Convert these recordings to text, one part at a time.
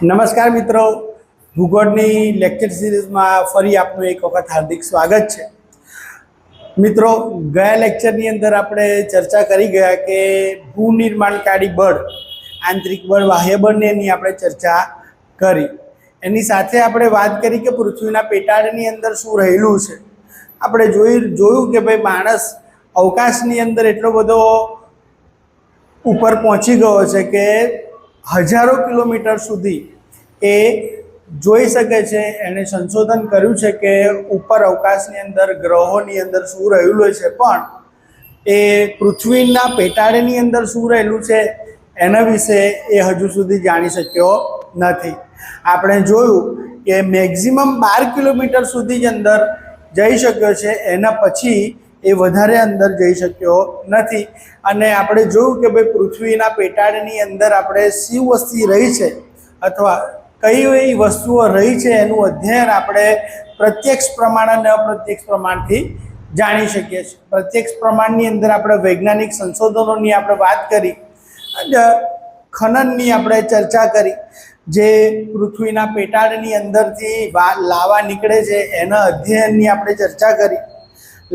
નમસ્કાર મિત્રો, ભૂગોળની લેક્ચર સિરીઝમાં ફરી આપનું એક વખત હાર્દિક સ્વાગત છે. મિત્રો, ગયા લેક્ચરની અંદર આપણે ચર્ચા કરી ગયા કે ભૂનિર્માણકારી બળ, આંતરિક બળ, બાહ્ય બળની એની આપણે ચર્ચા કરી. એની સાથે આપણે વાત કરી કે પૃથ્વીના પેટાળની અંદર શું રહેલું છે. આપણે જોયું કે ભાઈ માણસ અવકાશની અંદર એટલો બધો ઉપર પહોંચી ગયો છે કે હજારો કિલોમીટર સુધી એ જોઈ શકે છે. એણે સંશોધન કર્યું છે કે ઉપર અવકાશની અંદર ગ્રહોની અંદર શું રહેલું છે, પણ એ પૃથ્વીના પેટાળની અંદર શું રહેલું છે એના વિશે એ હજુ સુધી જાણી શક્યો નથી. આપણે જોયું કે મેક્સિમમ 12 કિલોમીટર સુધી જ અંદર જઈ શક્યો છે, એના પછી એ વધારે અંદર જઈ શક્યો નથી. અને આપણે જોયું કે ભાઈ પૃથ્વીના પેટાળની અંદર આપણે શી વસ્તી રહી છે અથવા કઈ એવી વસ્તુઓ રહી છે એનું અધ્યયન આપણે પ્રત્યક્ષ પ્રમાણ અને અપ્રત્યક્ષ પ્રમાણથી જાણી શકીએ છીએ. પ્રત્યક્ષ પ્રમાણની અંદર આપણે વૈજ્ઞાનિક સંશોધનોની આપણે વાત કરી, ખનનની આપણે ચર્ચા કરી, જે પૃથ્વીના પેટાળની અંદરથી લાવા નીકળે છે એના અધ્યયનની આપણે ચર્ચા કરી.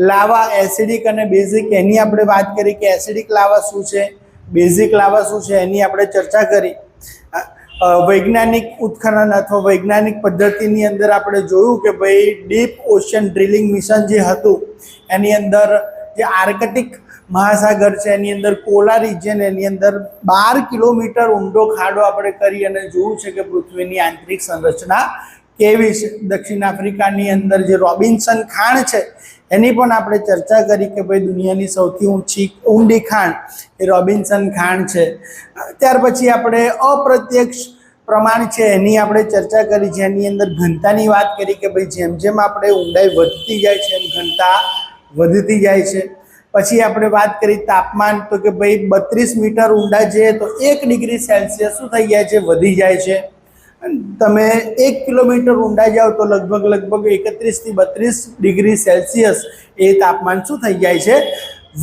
લાવા એસિડિક અને બેઝિક એની આપણે વાત કરી કે એસિડિક લાવા શું છે, બેઝિક લાવા શું છે એની આપણે ચર્ચા કરી. વૈજ્ઞાનિક ઉત્ખનન અથવા વૈજ્ઞાનિક પદ્ધતિની અંદર આપણે જોયું કે ભાઈ ડીપ ઓશન ડ્રિલિંગ મિશન જે હતું એની અંદર જે આર્કટિક મહાસાગર છે એની અંદર પોલાર રિજિયન એની અંદર 12 કિલોમીટર ઊંડો ખાડો આપણે કરી અને જોયું છે કે પૃથ્વીની આંતરિક સંરચના કેવી છે. દક્ષિણ આફ્રિકાની અંદર જે રોબિન્સન ખાણ છે એની પણ આપણે ચર્ચા કરી કે ભાઈ દુનિયાની સૌથી ઊંડી ખાણ એ રોબિન્સન ખાણ છે. ત્યાર પછી આપણે અપ્રત્યક્ષ પ્રમાણ છે એની આપણે ચર્ચા કરી, જેની અંદર ઘનતાની વાત કરી કે ભાઈ જેમ જેમ આપણે ઊંડાઈ વધતી જાય છે એમ ઘનતા વધતી જાય છે. પછી આપણે વાત કરી તાપમાન, તો કે ભાઈ 32 મીટર ઊંડા જઈએ તો 1 ડિગ્રી સેલ્સિયસ શું થઈ જાય છે, વધી જાય છે. તમે 1 કિલોમીટર ઊંડા જાઓ તો લગભગ 31 થી 32 ડિગ્રી સેલ્સિયસ એ તાપમાન શું થઈ જાય છે,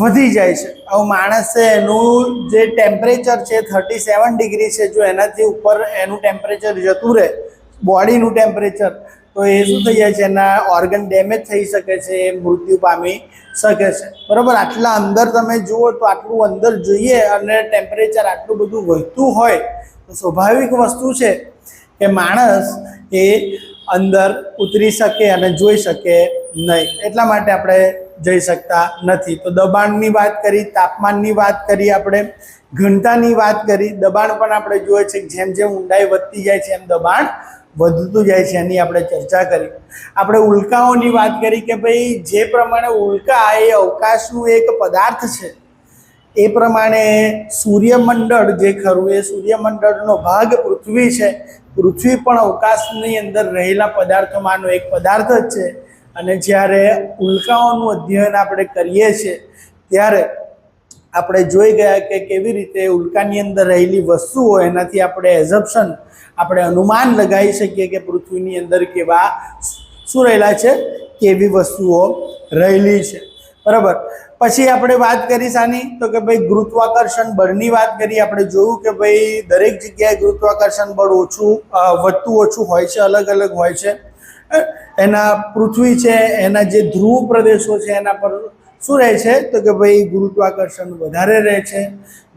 વધી જાય છે. હવે માણસ છે એનું જે ટેમ્પરેચર છે 37 ડિગ્રી છે, જો એનાથી ઉપર એનું ટેમ્પરેચર જતું રહે, બોડીનું ટેમ્પરેચર, તો એ શું થઈ જાય છે, એના ઓર્ગન ડેમેજ થઈ શકે છે, એ મૃત્યુ પામી શકે છે. બરાબર, આટલા અંદર તમે જુઓ તો આટલું અંદર જોઈએ અને ટેમ્પરેચર આટલું બધું વધતું હોય તો સ્વાભાવિક વસ્તુ છે કે માણસ એ અંદર ઉતરી શકે અને જોઈ શકે નહીં. એટલા માટે આપણે જઈ શકતા નથી. તો દબાણની વાત કરી, તાપમાનની વાત કરી, આપણે ઘનતાની વાત કરી. દબાણ પણ આપણે જોઈએ છે કે જેમ જેમ ઊંડાઈ વધતી જાય છે એમ દબાણ વધતું જાય છે, એની આપણે ચર્ચા કરી. આપણે ઉલ્કાઓની વાત કરી કે ભાઈ જે પ્રમાણે ઉલ્કા એ અવકાશનું એક પદાર્થ છે એ પ્રમાણે સૂર્યમંડળ જે ખરું એ સૂર્યમંડળનો ભાગ પૃથ્વી છે. પૃથ્વી પણ અવકાશની અંદર રહેલા પદાર્થોમાંનો એક પદાર્થ જ છે. અને જ્યારે ઉલ્કાઓનું અધ્યયન આપણે કરીએ છીએ ત્યારે આપણે જોઈ ગયા કે કેવી રીતે ઉલ્કાની અંદર રહેલી વસ્તુઓ, એનાથી આપણે એઝમ્પશન, આપણે અનુમાન લગાવી શકીએ કે પૃથ્વીની અંદર કેવા શું રહેલા છે, કેવી વસ્તુઓ રહેલી છે. બરાબર, પછી આપણે વાત કરી શાની, તો કે ભાઈ ગુરુત્વાકર્ષણ બળની વાત કરી. આપણે જોયું કે ભાઈ દરેક જગ્યાએ ગુરુત્વાકર્ષણ બળ વધતું ઓછું હોય છે, અલગ અલગ હોય છે. એના પૃથ્વી છે એના જે ધ્રુવ પ્રદેશો છે એના પર શું રહે છે, તો કે ભાઈ ગુરુત્વાકર્ષણ વધારે રહે છે.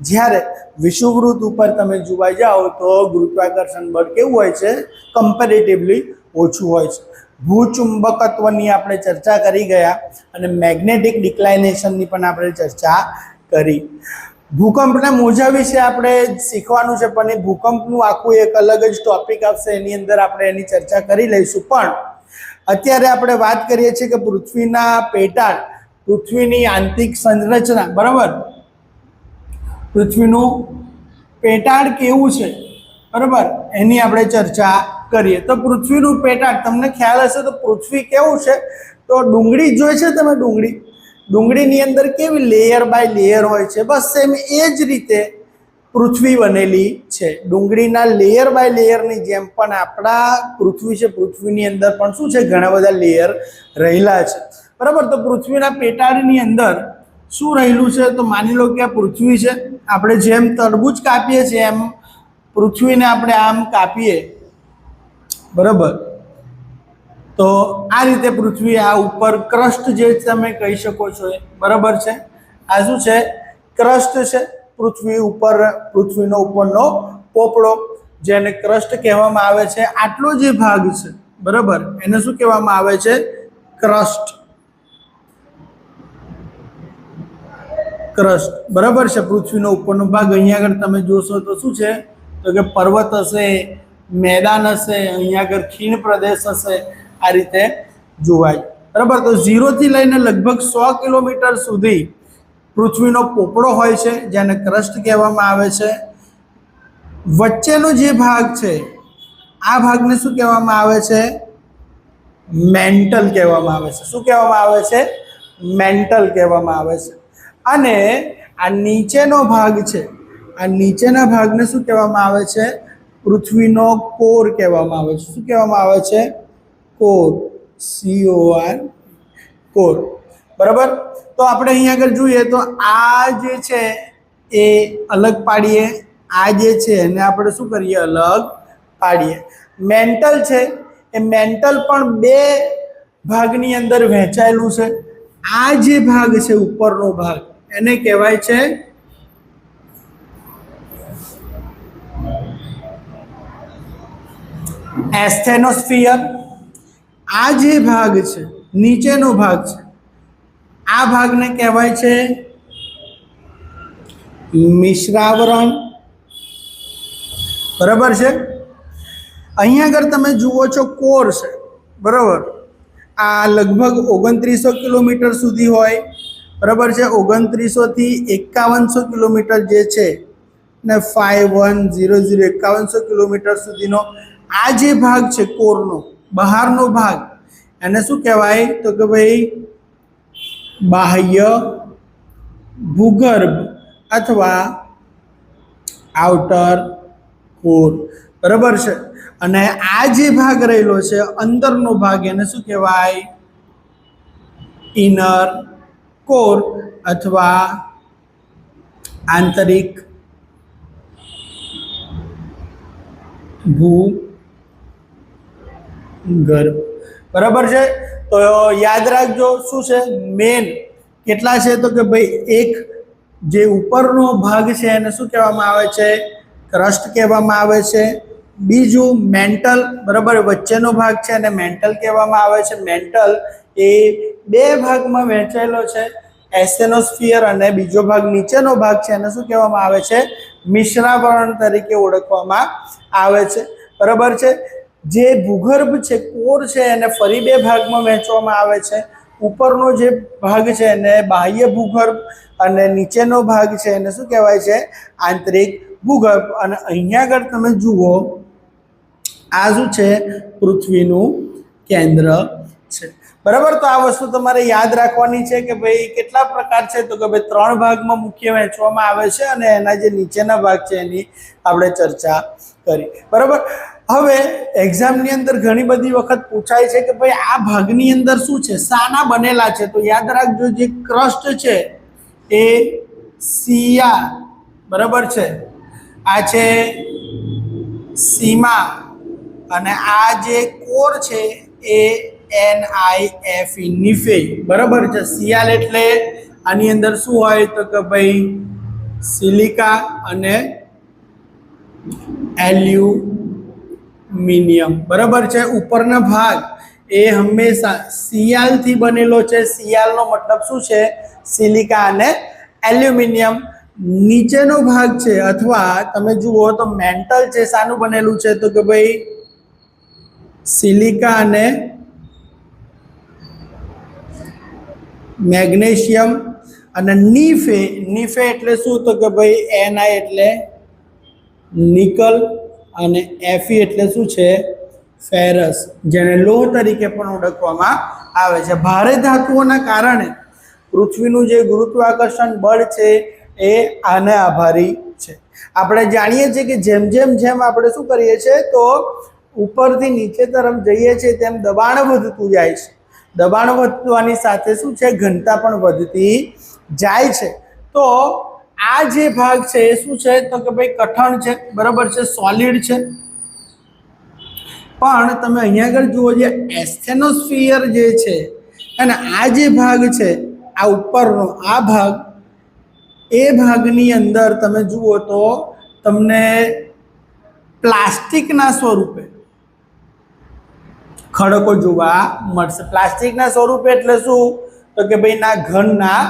જ્યારે વિષુવવૃત્ત ઉપર તમે જોવા જાઓ તો ગુરુત્વાકર્ષણ બળ કેવું હોય છે, કમ્પેરેટિવલી ઓછું હોય છે. ભૂચુંબકત્વની આપણે ચર્ચા કરી ગયા અને મેગ્નેટિક ડિક્લાઇનેશનની પણ આપણે ચર્ચા કરી. ભૂકંપના મોજા વિશે આપણે શીખવાનું છે, પણ એ ભૂકંપનું આખું એક અલગ જ ટોપિક આવશે, એની અંદર આપણે એની ચર્ચા કરી લઈશું. પણ અત્યારે આપણે વાત કરીએ છીએ કે પૃથ્વીના પેટાળ, પૃથ્વીની આંતરિક સંરચના, બરાબર, પૃથ્વીનું પેટાળ કેવું છે, બરાબર, એની આપણે ચર્ચા કરીએ. તો પૃથ્વીનું પેટાળ, તમને ખ્યાલ હશે તો પૃથ્વી કેવું છે, તો ડુંગળી જોઈ છે તમે, ડુંગળીની અંદર કેવી લેયર બાય લેયર હોય છે, બસ સેમ એ જ રીતે પૃથ્વી બનેલી છે. ડુંગળીના લેયર બાય લેયરની જેમ પણ આપણા પૃથ્વી છે, પૃથ્વીની અંદર પણ શું છે, ઘણા બધા લેયર રહેલા છે. બરાબર, તો પૃથ્વીના પેટાળની અંદર શું રહેલું છે, તો માની લો કે આ પૃથ્વી છે. આપણે જેમ તરબૂચ કાપીએ છીએ એમ પૃથ્વીને આપણે આમ કાપીએ બરાબર. તો આ રીતે પૃથ્વી આ ઉપર ક્રસ્ટ જે તમે કહી શકો છો એ બરાબર છે. આ શું છે? ક્રસ્ટ છે. પૃથ્વી ઉપર પૃથ્વીનો ઉપરનો પોપડો જેને ક્રસ્ટ કહેવામાં આવે છે. આટલો જે ભાગ છે બરાબર એને શું કહેવામાં આવે છે? ક્રસ્ટ. ક્રસ્ટ બરાબર છે. પૃથ્વીનો ઉપરનો ભાગ અહીંયા આગળ તમે જોશો તો શું છે? તો કે પર્વત હશે, મેદાન હશે, અહીંયા આગળ ખીણ પ્રદેશ હશે. આ રીતે જોવાય બરાબર. તો 0 થી લઈને લગભગ 100 કિલોમીટર સુધી પૃથ્વીનો પોપડો હોય છે જેને ક્રસ્ટ કહેવામાં આવે છે. વચ્ચેનો જે ભાગ છે આ ભાગને શું કહેવામાં આવે છે? મેન્ટલ કહેવામાં આવે છે. શું કહેવામાં આવે છે? મેન્ટલ કહેવામાં આવે છે. અને આ નીચેનો ભાગ છે, આ નીચેના ભાગને શું કહેવામાં આવે છે? પૃથ્વીનો કોર કહેવામાં આવે છે. શું કહેવામાં આવે છે? કોર. COR, core. બરાબર. તો આપણે અહીંયા આગળ જોઈએ તો આ જે છે એ અલગ પાડીએ, આ જે છે એને આપણે શું કરીએ? અલગ પાડીએ. મેન્ટલ છે એ મેન્ટલ પણ બે ભાગની અંદર વહેંચાયેલું છે. આ જે ભાગ છે ઉપરનો ભાગ એને કહેવાય છે એસ્થેનોસ્ફિયર. આ જે ભાગ છે નીચેનો ભાગ છે આ ભાગને કહેવાય છે મિશ્રાવરણ. બરાબર છે. અહીંયા આગળ તમે જુઓ છો કોર છે બરાબર. આ લગભગ 2900 કિલોમીટર સુધી હોય બરાબર છે. 2900 થી 5100 કિલોમીટર જે છે ને 5100 5100 કિલોમીટર સુધીનો આ જે ભાગ છે કોરનો બહારનો ભાગ એને શું કહેવાય? તો કે ભાઈ બાહ્ય ભૂગર્ભ અથવા આઉટર કોર. બરાબર છે. અને આ જે ભાગ રહેલો છે અંદરનો ભાગ એને શું કહેવાય? ઇનર કોર અથવા આંતરિક ભૂગર્ભ. બરાબર છે. તો યાદ રાખજો શું છે મેન કેટલા છે? તો કે ભાઈ એક જે ઉપરનો ભાગ છે એને શું કહેવામાં આવે છે? ક્રસ્ટ કહેવામાં આવે છે. બીજું મેન્ટલ બરાબર વચ્ચેનો ભાગ છે અને મેન્ટલ કહેવામાં આવે છે. મેન્ટલ એ બે ભાગમાં વહેંચાયેલો છે, એસ્થેનોસ્ફિયર અને બીજો ભાગ નીચેનો ભાગ છે એને શું કહેવામાં આવે છે? મિશ્રાવરણ તરીકે ઓળખવામાં આવે છે. બરાબર છે. જે ભૂગર્ભ છે કોર છે એને ફરી બે ભાગમાં વહેંચવામાં આવે છે. ઉપરનો જે ભાગ છે એને બાહ્ય ભૂગર્ભ અને નીચેનો ભાગ છે એને શું કહેવાય છે? આંતરિક ભૂગર્ભ. અને અહીંયા આગળ તમે જુઓ આ શું છે? પૃથ્વીનું કેન્દ્ર છે. બરાબર. તો આ વસ્તુ તમારે યાદ રાખવાની છે કે ભાઈ કેટલા પ્રકાર છે? તો કે ભાઈ 3 ભાગમાં મુખ્ય વહેંચવામાં આવે છે અને એના જે નીચેના ભાગ છે એની આપણે ચર્ચા કરી. બરાબર. હવે એક્ઝામની અંદર ઘણી બધી વખત પૂછાય છે કે ભાઈ આ ભાગની અંદર શું છે? શાના બનેલા છે? તો યાદ રાખજો જે ક્રસ્ટ છે એ સીયા બરાબર છે, આ છે સીમા અને આ જે કોર છે એ NIFE નિફે. બરાબર છે. સિયાલ એટલે આની અંદર શું હોય? તો કે ભાઈ સિલિકા અને એલ્યુમિનિયમ. બરાબર છે. ઉપરના ભાગ એ હંમેશા સિયાલથી બનેલો છે. સિયાલનો મતલબ શું છે? સિલિકા અને એલ્યુમિનિયમ. નીચેનો ભાગ છે અથવા તમે જુઓ તો મેન્ટલ છે શાનું બનેલું છે? તો કે ભાઈ સિલિકા અને મેગ્નેશિયમ. અને નીફે એટલે શું? તો કે ભાઈ NI એટલે નિકલ અને Fe એટલે શું છે? ફેરસ, જેને લોહ તરીકે પણ ઓળખવામાં આવે છે. ભારે ધાતુઓના કારણે પૃથ્વીનું જે ગુરુત્વાકર્ષણ બળ છે એ આને આભારી છે. આપણે જાણીએ છીએ કે જેમ આપણે શું કરીએ છીએ તો ઉપરથી નીચે તરફ જઈએ છીએ તેમ દબાણ વધતું જાય છે. દબાણ વધવાની સાથે શું છે? ઘનતા પણ વધતી જાય છે. તો આ જે ભાગ છે એ શું છે? તો કે ભાઈ કઠણ છે. બરાબર છે. સોલિડ છે. પણ તમે અહીંયા આગળ જુઓ, જે એસ્થેનોસ્ફિયર જે છે અને આ જે ભાગ છે, આ ઉપરનો આ ભાગ, એ ભાગની અંદર તમે જુઓ તો તમને પ્લાસ્ટિકના સ્વરૂપે ખડકો જોવા મળશે. પ્લાસ્ટિકના સ્વરૂપે એટલે શું? તો કે ભાઈ ના ઘનના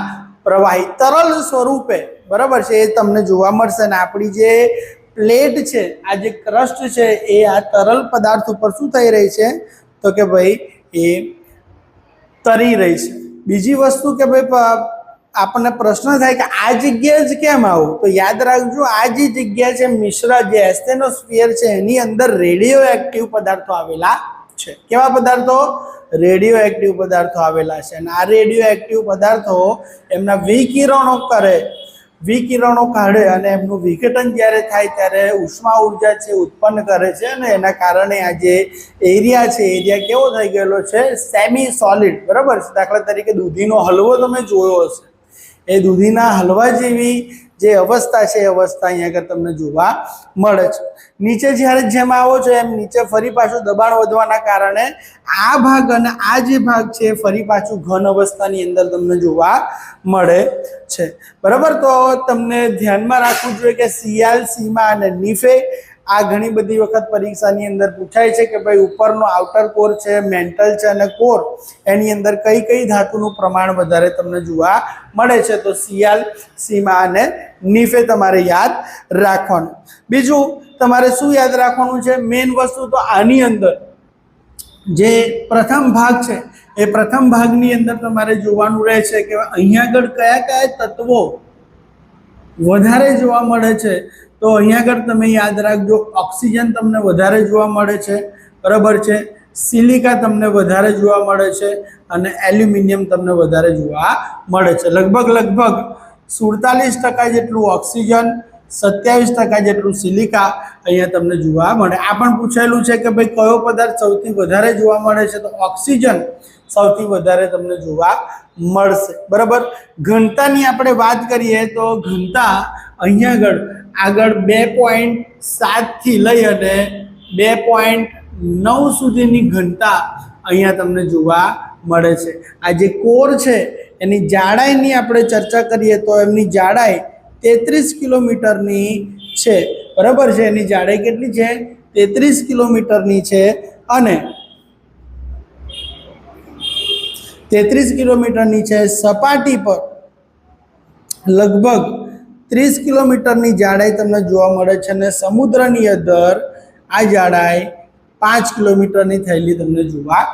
પ્રવાહી તરલ સ્વરૂપે, બરાબર છે, એ તમને જોવા મળશે. અને આપણી જે પ્લેટ છે, આ જે ક્રસ્ટ છે, એ આ તરલ પદાર્થ ઉપર શું થઈ રહી છે? તો કે ભાઈ એ તરી રહી છે. બીજી વસ્તુ કે ભાઈ આપણને પ્રશ્ન થાય કે આ જગ્યાએ જ કેમ આવું? તો યાદ રાખજો, આ જે જગ્યા છે મિશ્ર જે એસ્થેનોસ્ફિયર છે, એની અંદર રેડિયો એક્ટિવ પદાર્થો આવેલા છે. કેવા પદાર્થો? રેડિયો એક્ટિવ પદાર્થો આવેલા છે. અને આ રેડિયો એક્ટિવ પદાર્થો એમના વિકિરણો કરે, વિકિરણો કાઢે અને એમનું વિઘટન જ્યારે થાય ત્યારે ઉષ્મા ઉર્જા છે ઉત્પન્ન કરે છે. અને એના કારણે આ જે એરિયા છે, એરિયા કેવો થઈ ગયેલો છે? સેમી સોલિડ, બરાબર છે. દાખલા તરીકે દૂધીનો હલવો તમે જોયો હશે, એ દૂધીના હલવા જેવી જે અવસ્થા છે, એ અવસ્થા અહીંયા આગળ તમને જોવા મળે છે. નીચે જ્યારે જેમ આવો છો એમ નીચે ફરી પાછું દબાણ વધવાના કારણે આ ભાગ અને આ જે ભાગ છે ફરી પાછું ઘન અવસ્થાની અંદર તમને જોવા મળે છે, બરાબર. તો તમને ધ્યાનમાં રાખવું જોઈએ કે સિયાલ, સીમા અને નીફે આ ઘણી બધી વખત પરીક્ષાની અંદર પૂછાય છે કે ભાઈ ઉપરનો આઉટર કોર છે, મેન્ટલ છે અને કોર, એની અંદર કઈ કઈ ધાતુનું પ્રમાણ વધારે તમને જોવા મળે છે? તો સિયાલ, સીમા અને નીફે તમારે યાદ રાખવાનું. બીજું તમારે શું યાદ રાખવાનું છે? મેઇન વસ્તુ તો આની અંદર જે પ્રથમ ભાગ છે, એ પ્રથમ ભાગની અંદર તમારે જોવાનું રહે છે કે અહીંયા આગળ કયા કયા તત્વો વધારે જોવા મળે છે. તો અહીંયા આગળ તમે યાદ રાખજો, ઓક્સિજન તમને વધારે જોવા મળે છે, બરાબર છે. સિલિકા તમને વધારે જોવા મળે છે અને એલ્યુમિનિયમ તમને વધારે જોવા મળે છે. લગભગ 47% જેટલું ઓક્સિજન, 27% જેટલું સિલિકા અહીંયા તમને જોવા મળે. આ પણ પૂછેલું છે કે ભાઈ કયો પદાર્થ સૌથી વધારે જોવા મળે છે? તો ઓક્સિજન સૌથી વધારે તમને જોવા મળશે, બરાબર. ઘનતાની આપણે વાત કરીએ તો ઘનતા અહીંયા આગળ 2.7 થી લઈ અને 2.9 સુધીની ઘનતા અહીંયા તમને જોવા મળે છે. આ જે કોર છે એની જાડાઈની આપણે ચર્ચા કરીએ તો એમની જાડાઈ 33 કિલોમીટરની છે, બરાબર છે. એની જાડાઈ કેટલી છે? 33 કિલોમીટરની છે. અને 33 કિલોમીટરની છે. સપાટી પર લગભગ 30 કિલોમીટરની જાડાઈ તમને જોવા મળે છે. અને સમુદ્રની અંદર આ જાડાઈ 5 કિલોમીટરની થયેલી તમને જોવા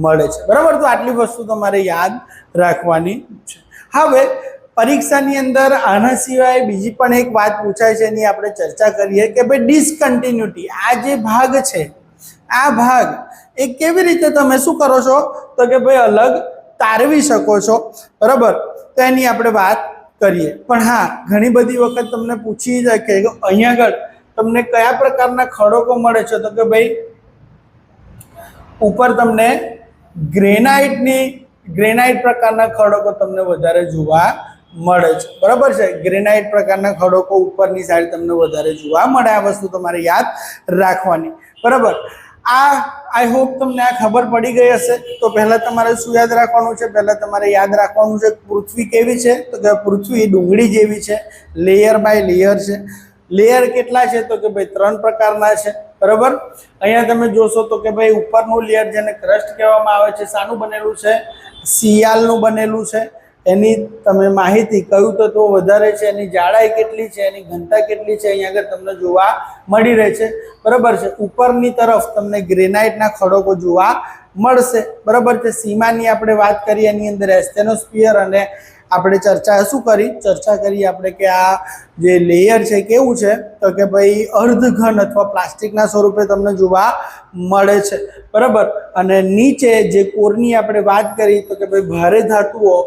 મળે છે, બરાબર. તો આટલી વસ્તુ તમારે યાદ રાખવાની છે. હવે પરીક્ષાની અંદર આના સિવાય બીજી પણ એક વાત પૂછાય છે, એની આપણે ચર્ચા કરીએ કે ભાઈ ડિસકન્ટિન્યુટી, આ જે ભાગ છે, આ ભાગ એ કેવી રીતે તમે શું કરો છો? તો કે ભાઈ અલગ તારવી શકો છો, બરાબર. તો એની આપણે વાત કરીએ. પણ હા, ઘણી બધી વખત તમને પૂછી જાય કે અહીંયા આગળ તમને કયા પ્રકારના ખડકો મળે છે? તો કે ભાઈ ઉપર તમને ગ્રેનાઇટ પ્રકારના ખડકો તમને વધારે જોવા મળે છે, બરાબર છે. ગ્રેનાઇટ પ્રકારના ખડકો ઉપરની સાઈડ તમને વધારે જોવા મળે. આ વસ્તુ તમારે યાદ રાખવાની, બરાબર. આઈ હોપ તમને આ ખબર પડી ગઈ હશે. તો પહેલા તમારે શું યાદ રાખવાનું છે? પહેલા તમારે યાદ રાખવાનું છે પૃથ્વી કેવી છે? તો કે પૃથ્વી ડુંગળી જેવી છે, લેયર બાય લેયર છે. લેયર કેટલા છે? તો કે ભાઈ 3 પ્રકારના છે, બરાબર. અહીંયા તમે જોશો તો કે ભાઈ ઉપરનું લેયર જેને ક્રસ્ટ કહેવામાં આવે છે, શાનું બનેલું છે? સિયાલનું બનેલું છે. એની તમે માહિતી કયું તત્વો વધારે છે, એની જાડાઈ કેટલી છે, એની ઘનતા કેટલી છે, અહીંયા આગળ તમને જોવા મળી રહે છે, બરાબર છે. ઉપરની તરફ તમને ગ્રેનાઇટના ખડકો જોવા મળશે, બરાબર છે. સીમાની આપણે વાત કરીએ, એની અંદર એસ્થેનોસ્ફિયર અને આપણે ચર્ચા કરી આપણે કે આ જે લેયર છે કેવું છે? તો કે ભાઈ અર્ધઘન અથવા પ્લાસ્ટિકના સ્વરૂપે તમને જોવા મળે છે, બરાબર. અને નીચે જે કોરની આપણે વાત કરી તો કે ભાઈ ભારે ધાતુઓ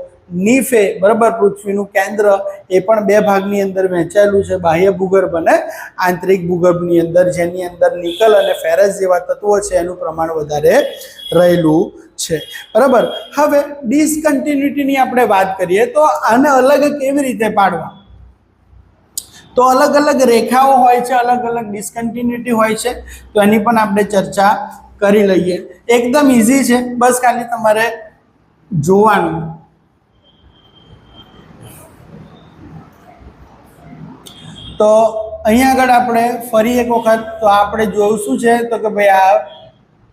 નીફે, બરાબર, પૃથ્વીનું કેન્દ્ર, એ પણ 2 ભાગની અંદર વહેંચાયેલું છે, બાહ્ય ભૂગર્ભ અને આંતરિક ભૂગર્ભની અંદર, જેની અંદર નિકલ અને ફેરસ જેવા તત્વો છે એનું પ્રમાણ વધારે રહેલું છે, બરાબર. હવે ડિસકન્ટિન્યુટીની આપણે વાત કરીએ તો આને અલગ કેવી રીતે પાડવા? તો અલગ રેખાઓ હોય છે, અલગ ડિસકન્ટિન્યુટી હોય છે, તો એની પણ આપણે ચર્ચા કરી લઈએ. એકદમ ઈઝી છે, બસ ખાલી તમારે જોવાનું. તો અહીંયા આગળ આપણે ફરી એક વખત તો આપણે જોયું શું છે તો કે ભાઈ આ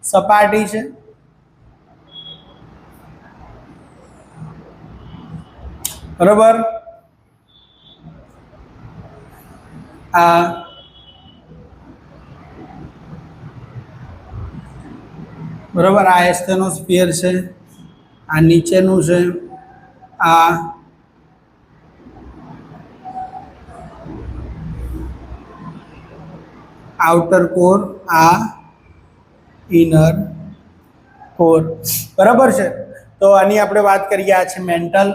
સપાટી છે, બરાબર. આ બરાબર આ એસ્ટેનોસ્ફિયર છે, આ નીચેનું છે, આ આઉટર કોર, આ ઇનર કોર, બરાબર છે. તો આની આપણે વાત કરીએ. આ છે મેન્ટલ,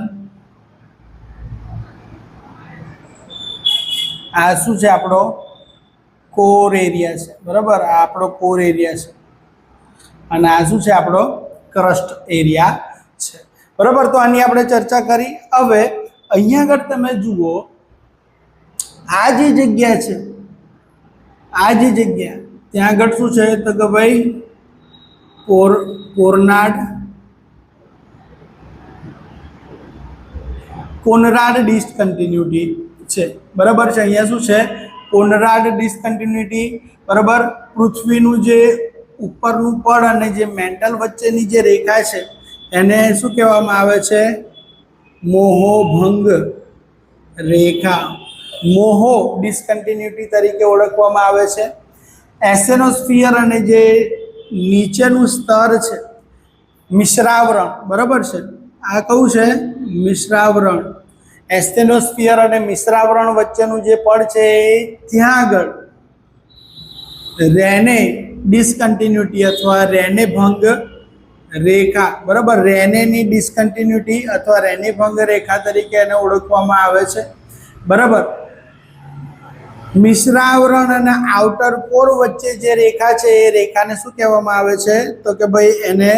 આ શું છે આપણો કોર એરિયા છે, બરાબર. આ આપણો કોર એરિયા છે અને આ શું છે આપણો ક્રસ્ટ એરિયા છે, બરાબર. તો આની આપણે ચર્ચા કરી. હવે અહીંયા આગળ તમે જુઓ, આ જે જગ્યા છે, આ જે જગ્યા ત્યાં આગળ શું છે તો કે ભાઈ કોનરાડ ડિસકન્ટિન્યુટી છે, બરાબર છે. અહીંયા શું છે કોનરાડ ડિસકન્ટિન્યુટી, બરાબર. પૃથ્વીનું જે ઉપરનું પડ અને જે મેન્ટલ વચ્ચેની જે રેખા છે એને શું કહેવામાં આવે છે? મોહોભંગ રેખા, મોહો ડિસકન્ટિન્યુટી તરીકે ઓળખવામાં આવે છે. એસ્ટેનોસ્ફિયર અને જે નીચેનું સ્તર છે મિશ્રાવરણ, બરાબર છે. આ કયું છે? મિશ્રાવરણ. એસ્ટેનોસ્ફિયર અને મિશ્રાવરણ વચ્ચેનું જે પડ છે ત્યાં આગળ રેને ડિસકન્ટિન્યુટી અથવા રેને ભંગ રેખા, બરાબર. રેનેની ડિસકન્ટિન્યુટી અથવા રેને ભંગ રેખા તરીકે એને ઓળખવામાં આવે છે, બરાબર. મિશ્રાવરણ અને આઉટર કોર વચ્ચે જે રેખા છે એ રેખાને શું કહેવામાં આવે છે તો કે ભાઈ એને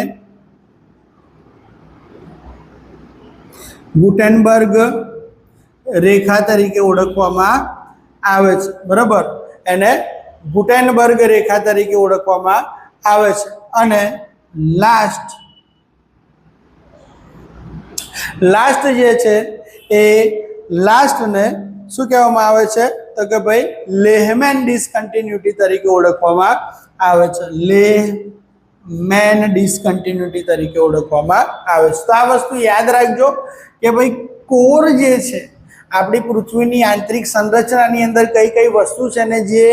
ગુટેનબર્ગ રેખા તરીકે ઓળખવામાં આવે છે, બરાબર. એને ગુટેનબર્ગ રેખા તરીકે ઓળખવામાં આવે છે. અને લાસ્ટ જે છે એ લાસ્ટને શું કહેવામાં આવે છે તો કે ભાઈ લેહમેન ડિસકન્ટિન્યુટી તરીકે ઓળખવામાં આવે છે. લેહમેન ડિસકન્ટિન્યુટી તરીકે ઓળખવામાં આવે છે. તો આ વસ્તુ યાદ રાખજો કે ભાઈ કોર જે છે આપણી પૃથ્વીની આંતરિક સંરચનાની અંદર કઈ કઈ વસ્તુ છે ને જે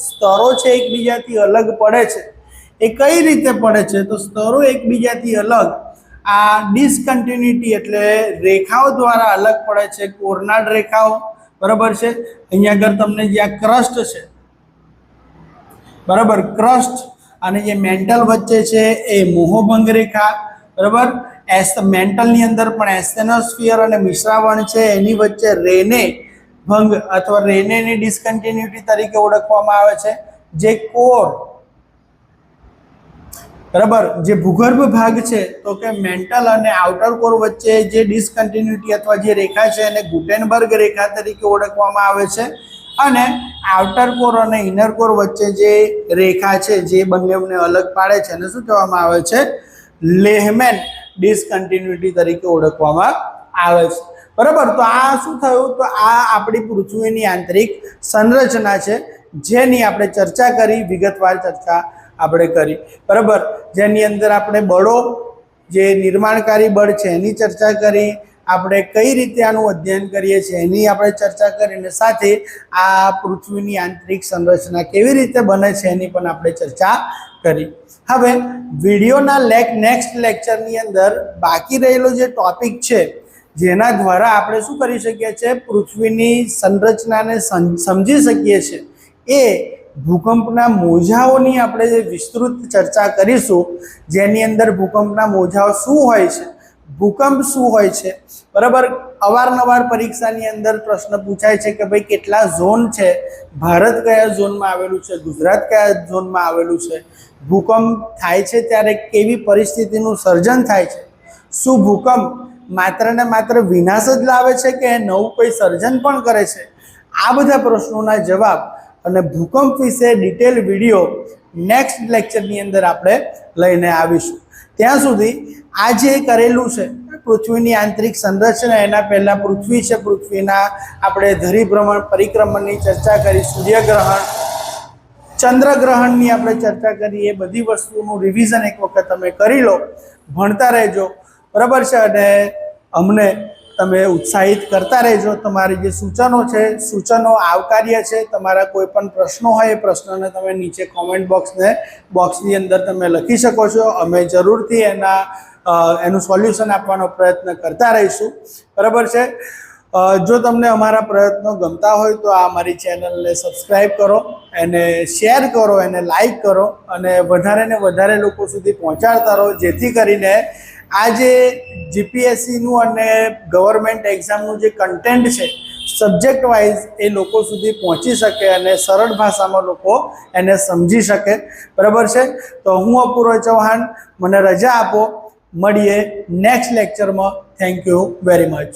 સ્તરો છે એકબીજાથી અલગ પડે છે એ કઈ રીતે પડે છે? તો સ્તરો એકબીજાથી અલગ આ ડિસકન્ટિન્યુટી એટલે રેખાઓ દ્વારા અલગ પડે છે, કોર્નાડ રેખાઓ, બરાબર છે. અહીંયા આગળ તમને જે આ ક્રસ્ટ છે, બરાબર, ક્રસ્ટ અને જે મેન્ટલ વચ્ચે છે એ મોહોભંગ રેખા, બરાબર. મેન્ટલની અંદર પણ એસ્ટેનોસ્ફિયર અને મિશ્રાવણ છે એની વચ્ચે રેને ભંગ અથવા રેનેની ડિસકન્ટિન્યુટી તરીકે ઓળખવામાં આવે છે. જે કોર, બરાબર, જે ભૂગર્ભ ભાગ છે તો કે મેન્ટલ અને આઉટર કોર વચ્ચે જે ડિસકન્ટિન્યુટી અથવા જે રેખા છે એને ગુટેનબર્ગ રેખા તરીકે ઓળખવામાં આવે છે. અને આઉટર કોર અને ઇનર કોર વચ્ચે જે રેખા છે જે બંનેને અલગ પાડે છે એને શું કહેવામાં આવે છે? લેહમેન ડિસકન્ટિન્યુટી તરીકે ઓળખવામાં આવે છે, બરાબર. તો આ શું થયું? તો આ આપણી પૃથ્વીની આંતરિક સંરચના છે જેની આપણે ચર્ચા કરી, વિગતવાર ચર્ચા આપણે કરી, બરાબર. જેની અંદર આપણે બળો, જે નિર્માણકારી બળ છે એની ચર્ચા કરી, આપણે કઈ રીતે આનું અધ્યયન કરીએ છીએ એની આપણે ચર્ચા કરીને સાથે આ પૃથ્વીની આંતરિક સંરચના કેવી રીતે બને છે એની પણ આપણે ચર્ચા કરી. હવે વિડીયોના નેક્સ્ટ લેક્ચરની અંદર બાકી રહેલો જે ટોપિક છે જેના દ્વારા આપણે શું કરી શકીએ છીએ? પૃથ્વીની સંરચનાને સમજી શકીએ છીએ એ ભૂકંપના મોજાઓની આપણે જે વિસ્તૃત ચર્ચા કરીશું, જેની અંદર ભૂકંપના મોજાઓ શું હોય છે, ભૂકંપ શું હોય છે, બરાબર. અવારનવાર પરીક્ષાની અંદર પ્રશ્ન પૂછાય છે કે ભાઈ કેટલા ઝોન છે, ભારત કયા ઝોનમાં આવેલું છે, ગુજરાત કયા ઝોનમાં આવેલું છે, ભૂકંપ થાય છે ત્યારે કેવી પરિસ્થિતિનું સર્જન થાય છે, શું ભૂકંપ માત્ર ને માત્ર વિનાશ જ લાવે છે કે નવું કોઈ સર્જન પણ કરે છે? આ બધા પ્રશ્નોના જવાબ અને ભૂકંપ વિશે ડિટેલ વિડીયો નેક્સ્ટ લેક્ચરની અંદર આપણે લઈને આવીશું. ત્યાં સુધી આ જે કરેલું છે પૃથ્વીની આંતરિક સંરચના, એના પહેલાં પૃથ્વી છે, પૃથ્વીના આપણે ધરીભ્રમણ પરિક્રમણની ચર્ચા કરી, સૂર્યગ્રહણ, ચંદ્રગ્રહણની આપણે ચર્ચા કરી. એ બધી વસ્તુનું રિવિઝન એક વખત તમે કરી લો, ભણતા રહેજો, બરાબર છે. અને અમને તમે ઉત્સાહિત કરતા રહેજો. તમારી જે સૂચનો છે, સૂચનો આવકાર્ય છે. તમારા કોઈ પણ પ્રશ્નો હોય એ પ્રશ્નને તમે નીચે કોમેન્ટ બોક્સની અંદર તમે લખી શકો છો. અમે જરૂરથી એનું સોલ્યુશન આપવાનો પ્રયત્ન કરતા રહીશું, બરાબર છે. જો તમને અમારા પ્રયત્નો ગમતા હોય તો આ અમારી ચેનલને સબસ્ક્રાઈબ કરો, એને શેર કરો, એને લાઈક કરો અને વધારે ને વધારે લોકો સુધી પહોંચાડતા રહો, જેથી કરીને આ જે જીપીએસસીનું અને ગવર્મેન્ટ એક્ઝામનું જે કન્ટેન્ટ છે સબ્જેક્ટ વાઇઝ, એ લોકો સુધી પહોંચી શકે અને સરળ ભાષામાં લોકો એને સમજી શકે, બરાબર છે. તો હું અપૂર્વ ચૌહાણ, મને રજા આપો, મળીએ નેક્સ્ટ લેક્ચરમાં. Thank you very much.